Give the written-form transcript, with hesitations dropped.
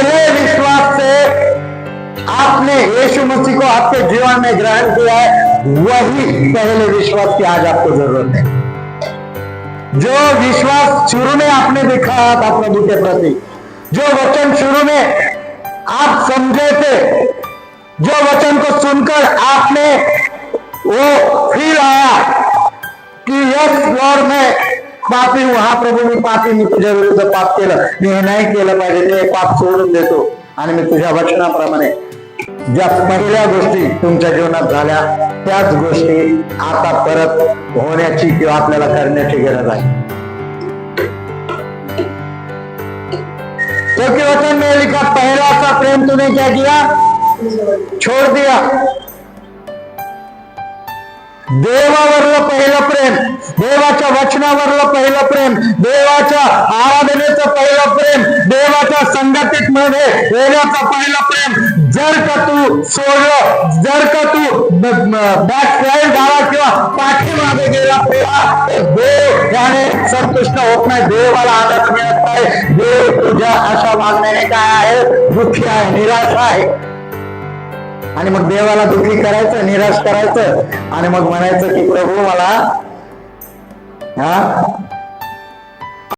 पहले विश्वास से आपने यीशु मसीह को आपके जीवन में ग्रहण किया है, वही पहले विश्वास की आज आपको जरूरत है। जो विश्वास शुरू में आपने दिखाया था प्रभु के प्रति, जो वचन शुरू में आप समझे थे, जो वचन को सुनकर आपने वो फील आया की यस लॉर्ड मैं पापी हूं, हा प्रभू मी पापी, मी तुझ्या विरुद्ध पाप केलं, मी हे नाही केलं पाहिजे, मी पाप सोडून देतो आणि मी तुझ्या वचनाप्रमाणे ज्या पहिल्या गोष्टी तुमच्या जीवनात झाल्या त्याच गोष्टी आता परत होण्याची किंवा आपल्याला करण्याची गरज आहे। क्योंकि वचन में लिखा पहला सा प्रेम तूने क्या किया, छोड़ दिया। देवावरलं पहिलं प्रेम, देवाच्या वचनावरलं पहिलं प्रेम, देवाच्या आराधनेचं पहिलं प्रेम, देवाच्या संगतीत मध्ये येण्याचं पहिलं प्रेम जर का तू सोडलं, जर का तू बॅकस्लाइड झाला किंवा पाठीमागे गेला, देव याने संतुष्ट होत नाही, देवाला आदर मिळत नाही, देव तुझ्या अशा वागण्याने काय आहे, दुःखी आहे, निराश आहे। आणि मग देवाला दुःखी करायचं, निराश करायचं आणि मग म्हणायचं की प्रभू मला